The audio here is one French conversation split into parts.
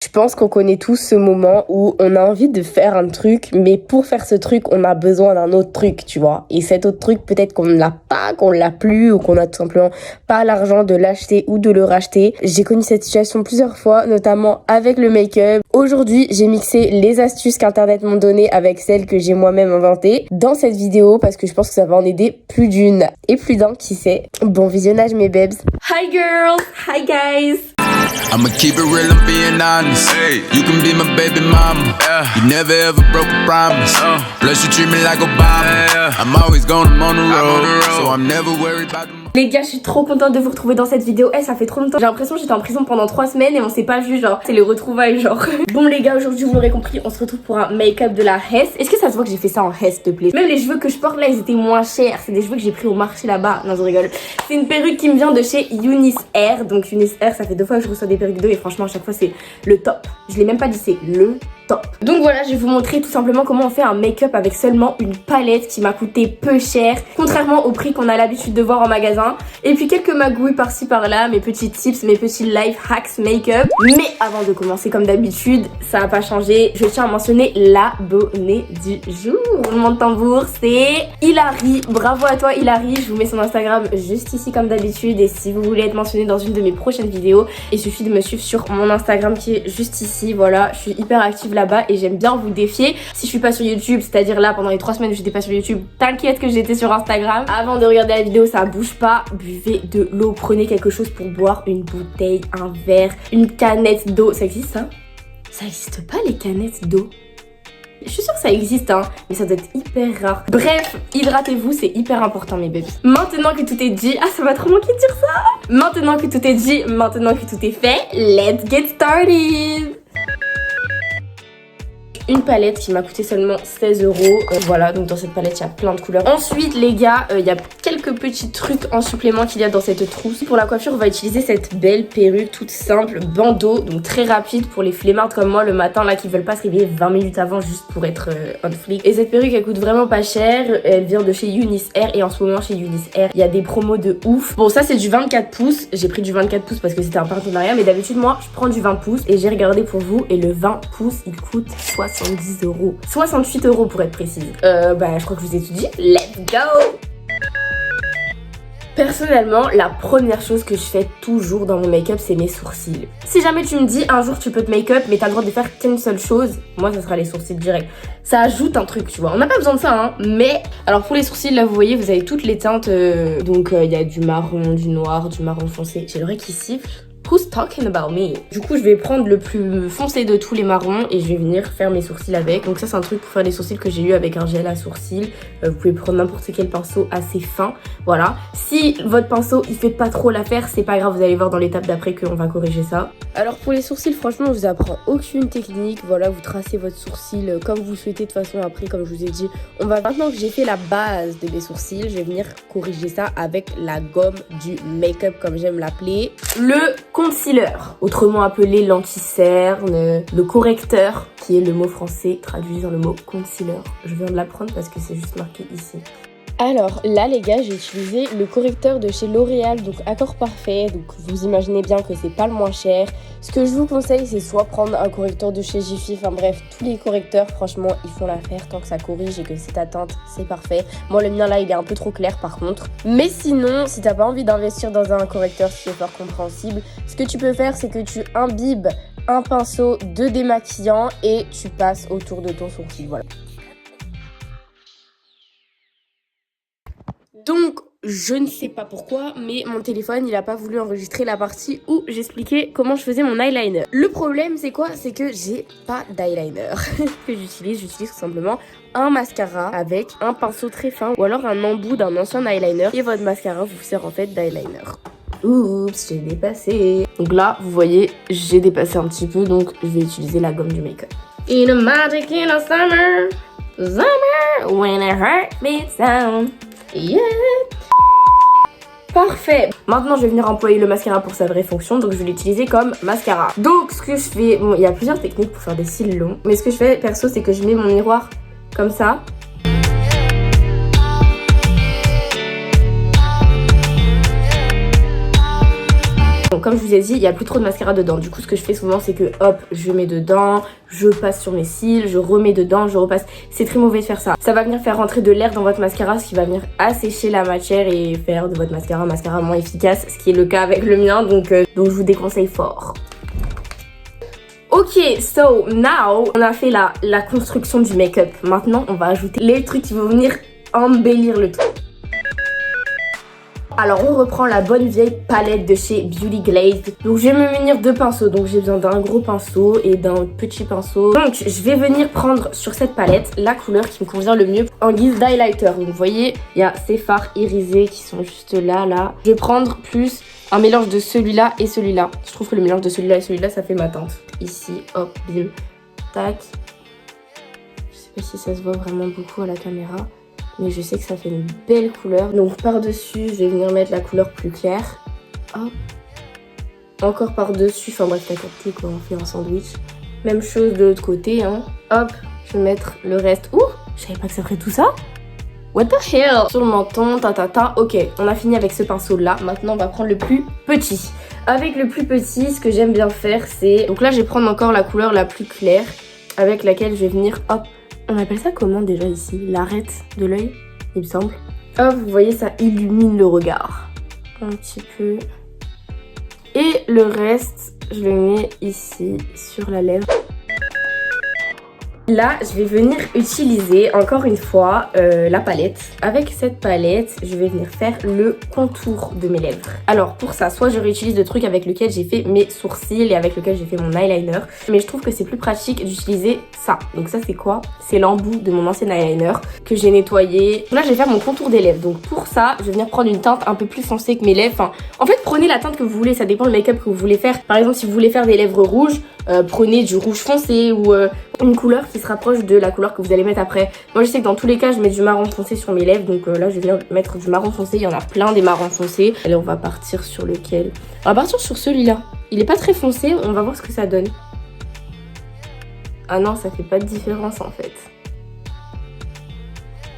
Je pense qu'on connaît tous ce moment où on a envie de faire un truc, mais pour faire ce truc, on a besoin d'un autre truc, tu vois. Et cet autre truc, peut-être qu'on ne l'a pas, qu'on l'a plus, ou qu'on a tout simplement pas l'argent de l'acheter ou de le racheter. J'ai connu cette situation plusieurs fois, notamment avec le make-up. Aujourd'hui, j'ai mixé les astuces qu'Internet m'ont données avec celles que j'ai moi-même inventées dans cette vidéo, parce que je pense que ça va en aider plus d'une et plus d'un, qui sait. Bon visionnage mes babes. Hi girls, hi guys. I'ma keep it real, I'm being honest. Hey. You can be my baby mama. Yeah. You never ever broke a promise. Plus you treat me like Obama. Yeah. I'm always gonna on the road, so I'm never worried about the... Les gars, je suis trop contente de vous retrouver dans cette vidéo. Ça fait trop longtemps. J'ai l'impression que j'étais en prison pendant 3 semaines et on s'est pas vu, genre. C'est les retrouvailles, genre. Bon les gars, aujourd'hui vous l'aurez compris, on se retrouve pour un make-up de la Hess. Est-ce que ça se voit que j'ai fait ça en Hess, s'il te plaît? Même les cheveux que je porte là, ils étaient moins chers. C'est des cheveux que j'ai pris au marché là-bas. Non, je rigole. C'est une perruque qui me vient de chez Eunice Hair. Donc Eunice Hair, ça fait 2 fois que je reçois des perruques d'eux et franchement à chaque fois c'est le top. Je l'ai même pas dit, c'est le top. Donc voilà, je vais vous montrer tout simplement comment on fait un make-up avec seulement une palette qui m'a coûté peu cher, contrairement au prix qu'on a l'habitude de voir en magasin. Et puis quelques magouilles par-ci par-là, mes petits tips, mes petits life hacks make-up. Mais avant de commencer, comme d'habitude, ça n'a pas changé, je tiens à mentionner l'abonné du jour. Mon tambour, c'est Hilary. Bravo à toi Hilary, je vous mets son Instagram juste ici comme d'habitude. Et si vous voulez être mentionné dans une de mes prochaines vidéos, il suffit de me suivre sur mon Instagram qui est juste ici. Voilà, je suis hyper active là-bas et j'aime bien vous défier. Si je suis pas sur YouTube, c'est-à-dire là pendant les 3 semaines où j'étais pas sur YouTube, t'inquiète que j'étais sur Instagram. Avant de regarder la vidéo, ça bouge pas, buvez de l'eau, prenez quelque chose pour boire, une bouteille, un verre, une canette d'eau. Ça existe ça? Ça existe pas les canettes d'eau? Je suis sûre que ça existe hein, mais ça doit être hyper rare. Bref, hydratez-vous, c'est hyper important mes bébés. Maintenant que tout est dit, ah ça m'a trop manqué de dire ça. Maintenant que tout est dit, maintenant que tout est fait, let's get started. Une palette qui m'a coûté seulement 16 €. Voilà, donc dans cette palette, il y a plein de couleurs. Ensuite, les gars, il y a quelques petits trucs en supplément qu'il y a dans cette trousse. Pour la coiffure, on va utiliser cette belle perruque toute simple, bandeau, donc très rapide pour les flemmards comme moi le matin, là, qui veulent pas se réveiller 20 minutes avant juste pour être on flic. Et cette perruque, elle coûte vraiment pas cher. Elle vient de chez Eunice Hair et en ce moment, chez Eunice Hair, il y a des promos de ouf. Bon, ça, c'est du 24 pouces. J'ai pris du 24 pouces parce que c'était un partenariat, mais d'habitude, moi, je prends du 20 pouces et j'ai regardé pour vous et le 20 pouces, il coûte 70 €. 68 € pour être précise. Je crois que je vous ai tout dit. Let's go! Personnellement, la première chose que je fais toujours dans mon make-up, c'est mes sourcils. Si jamais tu me dis un jour tu peux te make-up, mais t'as le droit de faire qu'une seule chose, moi ça sera les sourcils direct. Ça ajoute un truc, tu vois. On n'a pas besoin de ça, hein. Mais, alors pour les sourcils, là vous voyez, vous avez toutes les teintes. Donc il y a du marron, du noir, du marron foncé. J'ai l'oreille qui siffle. Who's talking about me? Du coup, je vais prendre le plus foncé de tous les marrons et je vais venir faire mes sourcils avec. Donc ça, c'est un truc pour faire les sourcils que j'ai eu avec un gel à sourcils. Vous pouvez prendre n'importe quel pinceau assez fin. Voilà. Si votre pinceau, il fait pas trop l'affaire, c'est pas grave. Vous allez voir dans l'étape d'après qu'on va corriger ça. Alors pour les sourcils, franchement, je vous apprends aucune technique. Voilà, vous tracez votre sourcil comme vous souhaitez. De toute façon, après, comme je vous ai dit, maintenant que j'ai fait la base de mes sourcils, je vais venir corriger ça avec la gomme du make-up, comme j'aime l'appeler. Le concealer, autrement appelé l'anti-cerne, le correcteur, qui est le mot français traduit dans le mot concealer. Je viens de l'apprendre parce que c'est juste marqué ici. Alors là les gars, j'ai utilisé le correcteur de chez L'Oréal, donc Accord Parfait, donc vous imaginez bien que c'est pas le moins cher. Ce que je vous conseille, c'est soit prendre un correcteur de chez Jiffy, enfin bref, tous les correcteurs franchement ils font l'affaire tant que ça corrige et que c'est ta teinte, c'est parfait. Moi le mien là il est un peu trop clair par contre. Mais sinon, si t'as pas envie d'investir dans un correcteur qui est fort compréhensible, ce que tu peux faire c'est que tu imbibes un pinceau de démaquillant et tu passes autour de ton sourcil, voilà. Donc, je ne sais pas pourquoi, mais mon téléphone, il a pas voulu enregistrer la partie où j'expliquais comment je faisais mon eyeliner. Le problème, c'est quoi? C'est que j'ai pas d'eyeliner. Que j'utilise tout simplement un mascara avec un pinceau très fin ou alors un embout d'un ancien eyeliner et votre mascara vous sert en fait d'eyeliner. Oups, j'ai dépassé. Donc là, vous voyez, j'ai dépassé un petit peu, donc je vais utiliser la gomme du make-up. In a magic in a summer, when a heartbeat sound. Yeah. Parfait. Maintenant je vais venir employer le mascara pour sa vraie fonction, donc je vais l'utiliser comme mascara. Donc ce que je fais, bon il y a plusieurs techniques pour faire des cils longs, mais ce que je fais perso c'est que je mets mon miroir comme ça. Donc comme je vous ai dit, il n'y a plus trop de mascara dedans. Du coup ce que je fais souvent c'est que hop, je mets dedans, je passe sur mes cils, je remets dedans, je repasse. C'est très mauvais de faire ça. Ça va venir faire rentrer de l'air dans votre mascara, ce qui va venir assécher la matière et faire de votre mascara un mascara moins efficace, ce qui est le cas avec le mien, donc je vous déconseille fort. Ok, so now on a fait la construction du make-up. Maintenant on va ajouter les trucs qui vont venir embellir le tout. Alors on reprend la bonne vieille palette de chez Beauty Glazed. Donc je vais me munir de pinceaux. Donc j'ai besoin d'un gros pinceau et d'un petit pinceau. Donc je vais venir prendre sur cette palette la couleur qui me convient le mieux en guise d'highlighter. Donc vous voyez, il y a ces fards irisés qui sont juste là. Je vais prendre plus un mélange de celui-là et celui-là. Je trouve que le mélange de celui-là et celui-là ça fait ma teinte. Ici, hop, bim, tac. Je sais pas si ça se voit vraiment beaucoup à la caméra, mais je sais que ça fait une belle couleur. Donc par-dessus, je vais venir mettre la couleur plus claire. Hop. Encore par-dessus, enfin bref, t'as capté quoi, on fait un sandwich. Même chose de l'autre côté, hein. Hop, je vais mettre le reste. Ouh, je savais pas que ça ferait tout ça. What the hell? Sur le menton, ok, on a fini avec ce pinceau là. Maintenant on va prendre le plus petit. Avec le plus petit, ce que j'aime bien faire c'est... Donc là je vais prendre encore la couleur la plus claire avec laquelle je vais venir, hop, on appelle ça comment déjà ici? L'arête de l'œil, il me semble. Hop, vous voyez ça illumine le regard. Un petit peu. Et le reste, je le mets ici sur la lèvre. Là, je vais venir utiliser encore une fois la palette. Avec cette palette, je vais venir faire le contour de mes lèvres. Alors pour ça, soit je réutilise le truc avec lequel j'ai fait mes sourcils et avec lequel j'ai fait mon eyeliner. Mais je trouve que c'est plus pratique d'utiliser ça. Donc ça c'est quoi? C'est l'embout de mon ancien eyeliner que j'ai nettoyé. Là, je vais faire mon contour des lèvres. Donc pour ça, je vais venir prendre une teinte un peu plus foncée que mes lèvres. Enfin, en fait, prenez la teinte que vous voulez. Ça dépend du make-up que vous voulez faire. Par exemple, si vous voulez faire des lèvres rouges, prenez du rouge foncé ou une couleur qui se rapproche de la couleur que vous allez mettre après. Moi je sais que dans tous les cas je mets du marron foncé sur mes lèvres, donc là je vais mettre du marron foncé. Il y en a plein des marrons foncés. Allez, on va partir sur lequel? On va partir sur celui-là. Il est pas très foncé, on va voir ce que ça donne. Ah non, ça fait pas de différence en fait.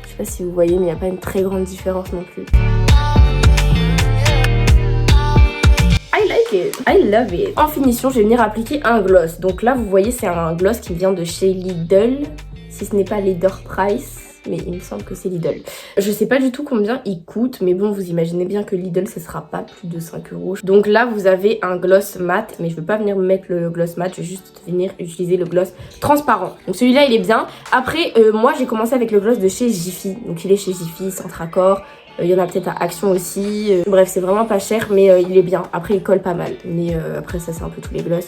Je sais pas si vous voyez, mais il n'y a pas une très grande différence non plus. I like it, I love it. En finition, je vais venir appliquer un gloss. Donc là, vous voyez, c'est un gloss qui vient de chez Lidl. Si ce n'est pas Leader Price, mais il me semble que c'est Lidl. Je sais pas du tout combien il coûte, mais bon, vous imaginez bien que Lidl, ce sera pas plus de 5 €. Donc là, vous avez un gloss mat, mais je veux pas venir mettre le gloss mat, je vais juste venir utiliser le gloss transparent. Donc celui-là, il est bien. Après, moi, j'ai commencé avec le gloss de chez Jiffy. Donc il est chez Jiffy, Centre Accord. Il y en a peut-être à Action aussi. Bref, c'est vraiment pas cher, mais il est bien. Après, il colle pas mal. Mais après, ça, c'est un peu tous les gloss.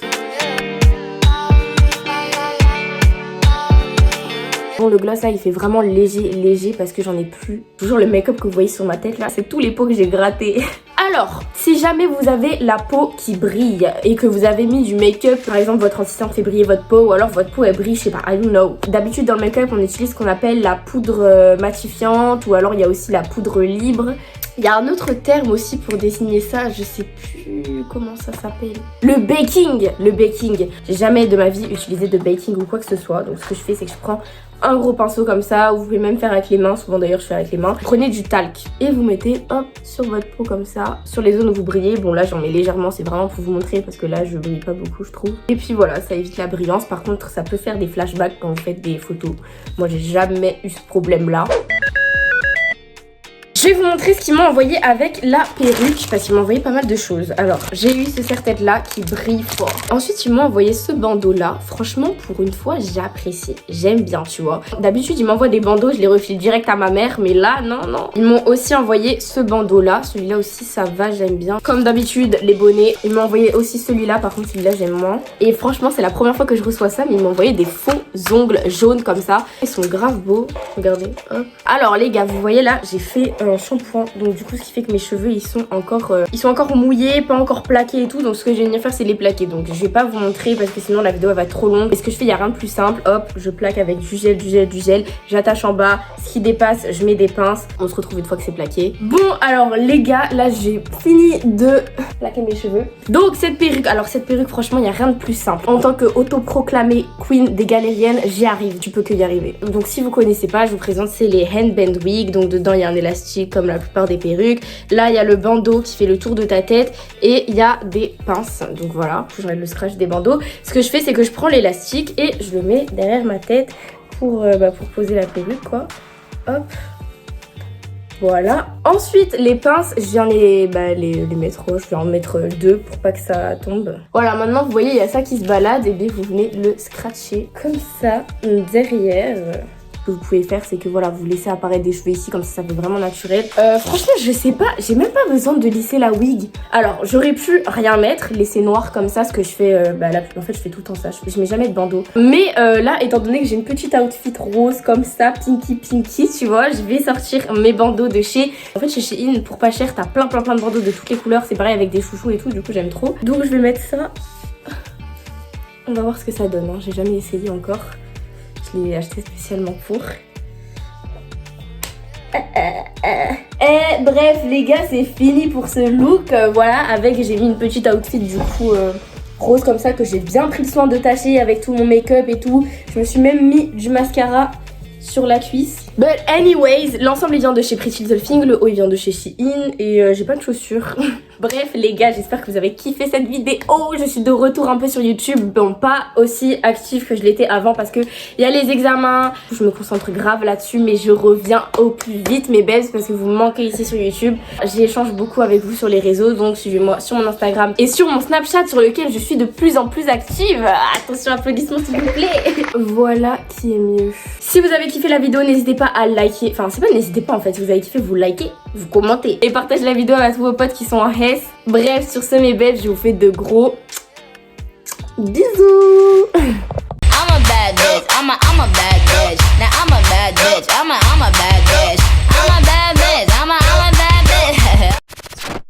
Bon, le gloss là il fait vraiment léger parce que j'en ai plus. Toujours le make-up que vous voyez sur ma tête là, c'est tous les pots que j'ai grattés. Alors, si jamais vous avez la peau qui brille et que vous avez mis du make-up, par exemple votre anti-cerne fait briller votre peau ou alors votre peau elle brille, je sais pas, I don't know. D'habitude dans le make-up on utilise ce qu'on appelle la poudre matifiante ou alors il y a aussi la poudre libre. Il y a un autre terme aussi pour désigner ça, je sais plus comment ça s'appelle. Le baking. J'ai jamais de ma vie utilisé de baking ou quoi que ce soit. Donc ce que je fais c'est que je prends un gros pinceau comme ça, ou vous pouvez même faire avec les mains, souvent d'ailleurs je fais avec les mains. Prenez du talc et vous mettez hop sur votre peau comme ça, sur les zones où vous brillez. Bon là j'en mets légèrement, c'est vraiment pour vous montrer parce que là je brille pas beaucoup je trouve. Et puis voilà, ça évite la brillance. Par contre ça peut faire des flashbacks quand vous faites des photos. Moi j'ai jamais eu ce problème là. Je vais vous montrer ce qu'ils m'ont envoyé avec la perruque parce qu'ils m'ont envoyé pas mal de choses. Alors, j'ai eu ce serre-tête là qui brille fort. Ensuite, ils m'ont envoyé ce bandeau là. Franchement, pour une fois, j'ai apprécié. J'aime bien, tu vois. D'habitude, ils m'envoient des bandeaux, je les refile direct à ma mère. Mais là, non. Ils m'ont aussi envoyé ce bandeau là. Celui-là aussi, ça va, j'aime bien. Comme d'habitude, les bonnets. Ils m'ont envoyé aussi celui-là. Par contre, celui-là, j'aime moins. Et franchement, c'est la première fois que je reçois ça. Mais ils m'ont envoyé des faux ongles jaunes comme ça. Ils sont grave beaux. Regardez, hop. Alors, les gars, vous voyez là, j'ai fait un shampoing, donc du coup ce qui fait que mes cheveux ils sont encore mouillés, pas encore plaqués et tout. Donc ce que je vais venir faire c'est les plaquer. Donc je vais pas vous montrer parce que sinon la vidéo elle va être trop longue. Et ce que je fais, il y a rien de plus simple. Hop, je plaque avec du gel, j'attache en bas, ce qui dépasse je mets des pinces. On se retrouve une fois que c'est plaqué. Bon alors les gars, là j'ai fini de plaquer mes cheveux. Donc cette perruque, franchement il y a rien de plus simple. En tant que autoproclamée queen des galériennes, j'y arrive, tu peux que y arriver. Donc si vous connaissez pas, je vous présente, c'est les handband wig. Donc dedans il y a un élastique, scratcher comme la plupart des perruques. Là, il y a le bandeau qui fait le tour de ta tête et il y a des pinces. Donc voilà, j'enlève le scratch des bandeaux. Ce que je fais, c'est que je prends l'élastique et je le mets derrière ma tête pour poser la perruque, quoi. Hop. Voilà. Ensuite, les pinces, je viens les mettre, je viens en mettre 2 pour pas que ça tombe. Voilà, maintenant, vous voyez, il y a ça qui se balade et bien vous venez le scratcher comme ça derrière. Ce que vous pouvez faire, c'est que voilà, vous laissez apparaître des cheveux ici, comme ça fait vraiment naturel. Franchement, je sais pas, j'ai même pas besoin de lisser la wig. Alors, j'aurais pu rien mettre, laisser noir comme ça, ce que je fais, là, en fait, je fais tout le temps ça, je mets jamais de bandeau. Mais là, étant donné que j'ai une petite outfit rose comme ça, pinky, tu vois, je vais sortir mes bandeaux de chez... En fait, chez Shein, pour pas cher, t'as plein de bandeaux de toutes les couleurs, c'est pareil avec des chouchous et tout, du coup, j'aime trop. Donc, je vais mettre ça. On va voir ce que ça donne, hein. J'ai jamais essayé encore. Je l'ai acheté spécialement pour. Bref les gars, c'est fini pour ce look. Voilà, j'ai mis une petite outfit du coup rose comme ça que j'ai bien pris le soin de tacher avec tout mon make-up et tout. Je me suis même mis du mascara sur la cuisse. But anyways, l'ensemble il vient de chez Pretty Little Thing, le haut il vient de chez Shein et j'ai pas de chaussures. Bref les gars, j'espère que vous avez kiffé cette vidéo. Je suis de retour un peu sur YouTube, bon pas aussi active que je l'étais avant parce que il y a les examens, je me concentre grave là-dessus mais je reviens au plus vite mes belles parce que vous me manquez ici sur YouTube. J'échange beaucoup avec vous sur les réseaux, donc suivez-moi sur mon Instagram et sur mon Snapchat sur lequel je suis de plus en plus active. Attention, applaudissements s'il vous plaît. Voilà qui est mieux. Si vous avez kiffé la vidéo, n'hésitez pas à liker, enfin c'est pas n'hésitez pas en fait, si vous avez kiffé vous likez, vous commentez et partagez la vidéo à tous vos potes qui sont en Hesse. Bref, sur ce mes belles, je vous fais de gros bisous. I'm a bad bitch, I'm a bad bitch. Now I'm a bad bitch, I'm a bad bitch.